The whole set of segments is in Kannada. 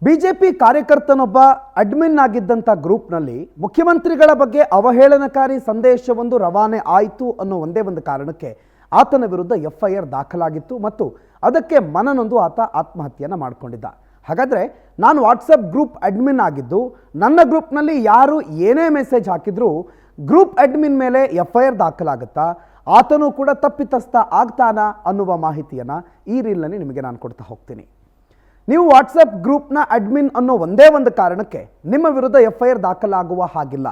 ಬಿಜೆಪಿ ಕಾರ್ಯಕರ್ತನೊಬ್ಬ ಅಡ್ಮಿನ್ ಆಗಿದ್ದಂಥ ಗ್ರೂಪ್ನಲ್ಲಿ ಮುಖ್ಯಮಂತ್ರಿಗಳ ಬಗ್ಗೆ ಅವಹೇಳನಕಾರಿ ಸಂದೇಶವೊಂದು ರವಾನೆ ಆಯಿತು ಅನ್ನೋ ಒಂದೇ ಒಂದು ಕಾರಣಕ್ಕೆ ಆತನ ವಿರುದ್ಧ FIR ದಾಖಲಾಗಿತ್ತು ಮತ್ತು ಅದಕ್ಕೆ ಮನನೊಂದು ಆತ ಆತ್ಮಹತ್ಯೆಯನ್ನು ಮಾಡಿಕೊಂಡಿದ್ದ. ಹಾಗಾದರೆ ನಾನು ವಾಟ್ಸಪ್ ಗ್ರೂಪ್ ಅಡ್ಮಿನ್ ಆಗಿದ್ದು ನನ್ನ ಗ್ರೂಪ್ನಲ್ಲಿ ಯಾರು ಏನೇ ಮೆಸೇಜ್ ಹಾಕಿದ್ರೂ ಗ್ರೂಪ್ ಅಡ್ಮಿನ್ ಮೇಲೆ FIR ದಾಖಲಾಗುತ್ತಾ, ಆತನೂ ಕೂಡ ತಪ್ಪಿತಸ್ಥ ಆಗ್ತಾನಾ ಅನ್ನುವ ಮಾಹಿತಿಯನ್ನು ಈ ರೀಲ್ನಲ್ಲಿ ನಿಮಗೆ ನಾನು ಕೊಡ್ತಾ ಹೋಗ್ತೀನಿ. ನೀವು ವಾಟ್ಸಪ್ ಗ್ರೂಪ್ನ ಅಡ್ಮಿನ್ ಅನ್ನೋ ಒಂದೇ ಒಂದು ಕಾರಣಕ್ಕೆ ನಿಮ್ಮ ವಿರುದ್ಧ FIR ದಾಖಲಾಗುವ ಹಾಗಿಲ್ಲ.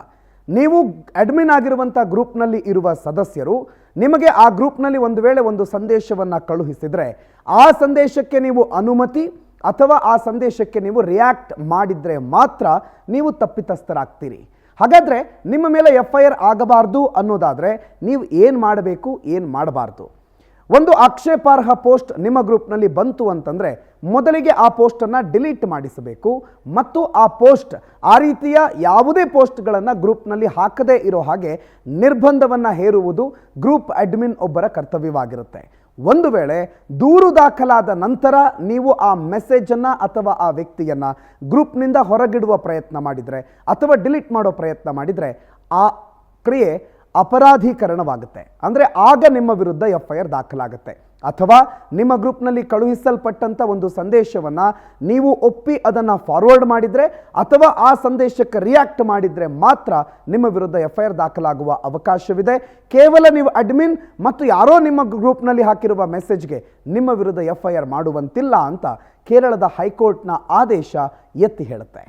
ನೀವು ಅಡ್ಮಿನ್ ಆಗಿರುವಂಥ ಗ್ರೂಪ್ನಲ್ಲಿ ಇರುವ ಸದಸ್ಯರು ನಿಮಗೆ ಆ ಗ್ರೂಪ್ನಲ್ಲಿ ಒಂದು ವೇಳೆ ಒಂದು ಸಂದೇಶವನ್ನು ಕಳುಹಿಸಿದರೆ ಆ ಸಂದೇಶಕ್ಕೆ ನೀವು ಅನುಮತಿ ಅಥವಾ ಆ ಸಂದೇಶಕ್ಕೆ ನೀವು ರಿಯಾಕ್ಟ್ ಮಾಡಿದರೆ ಮಾತ್ರ ನೀವು ತಪ್ಪಿತಸ್ಥರಾಗ್ತೀರಿ. ಹಾಗಾದರೆ ನಿಮ್ಮ ಮೇಲೆ FIR ಆಗಬಾರ್ದು ಅನ್ನೋದಾದರೆ ನೀವು ಏನು ಮಾಡಬೇಕು, ಏನು ಮಾಡಬಾರ್ದು? ಒಂದು ಆಕ್ಷೇಪಾರ್ಹ ಪೋಸ್ಟ್ ನಿಮ್ಮ ಗ್ರೂಪ್ನಲ್ಲಿ ಬಂತು ಅಂತಂದರೆ ಮೊದಲಿಗೆ ಆ ಪೋಸ್ಟನ್ನು ಡಿಲೀಟ್ ಮಾಡಿಸಬೇಕು ಮತ್ತು ಆ ಪೋಸ್ಟ್ ಆ ರೀತಿಯ ಯಾವುದೇ ಪೋಸ್ಟ್ಗಳನ್ನು ಗ್ರೂಪ್ನಲ್ಲಿ ಹಾಕದೇ ಇರೋ ಹಾಗೆ ನಿರ್ಬಂಧವನ್ನು ಹೇರುವುದು ಗ್ರೂಪ್ ಅಡ್ಮಿನ್ ಒಬ್ಬರ ಕರ್ತವ್ಯವಾಗಿರುತ್ತೆ. ಒಂದು ವೇಳೆ ದೂರು ದಾಖಲಾದ ನಂತರ ನೀವು ಆ ಮೆಸೇಜನ್ನು ಅಥವಾ ಆ ವ್ಯಕ್ತಿಯನ್ನು ಗ್ರೂಪ್ನಿಂದ ಹೊರಗಿಡುವ ಪ್ರಯತ್ನ ಮಾಡಿದರೆ ಅಥವಾ ಡಿಲೀಟ್ ಮಾಡೋ ಪ್ರಯತ್ನ ಮಾಡಿದರೆ ಆ ಕ್ರಿಯೆ ಅಪರಾಧೀಕರಣವಾಗುತ್ತೆ. ಅಂದರೆ ಆಗ ನಿಮ್ಮ ವಿರುದ್ಧ FIR ದಾಖಲಾಗುತ್ತೆ. ಅಥವಾ ನಿಮ್ಮ ಗ್ರೂಪ್ನಲ್ಲಿ ಕಳುಹಿಸಲ್ಪಟ್ಟಂಥ ಒಂದು ಸಂದೇಶವನ್ನು ನೀವು ಒಪ್ಪಿ ಅದನ್ನು ಫಾರ್ವರ್ಡ್ ಮಾಡಿದರೆ ಅಥವಾ ಆ ಸಂದೇಶಕ್ಕೆ ರಿಯಾಕ್ಟ್ ಮಾಡಿದರೆ ಮಾತ್ರ ನಿಮ್ಮ ವಿರುದ್ಧ FIR ದಾಖಲಾಗುವ ಅವಕಾಶವಿದೆ. ಕೇವಲ ನೀವು ಅಡ್ಮಿನ್ ಮತ್ತು ಯಾರೋ ನಿಮ್ಮ ಗ್ರೂಪ್ನಲ್ಲಿ ಹಾಕಿರುವ ಮೆಸೇಜ್ಗೆ ನಿಮ್ಮ ವಿರುದ್ಧ FIR ಮಾಡುವಂತಿಲ್ಲ ಅಂತ ಕೇರಳದ ಹೈಕೋರ್ಟ್ನ ಆದೇಶ ಎತ್ತಿ ಹೇಳುತ್ತೆ.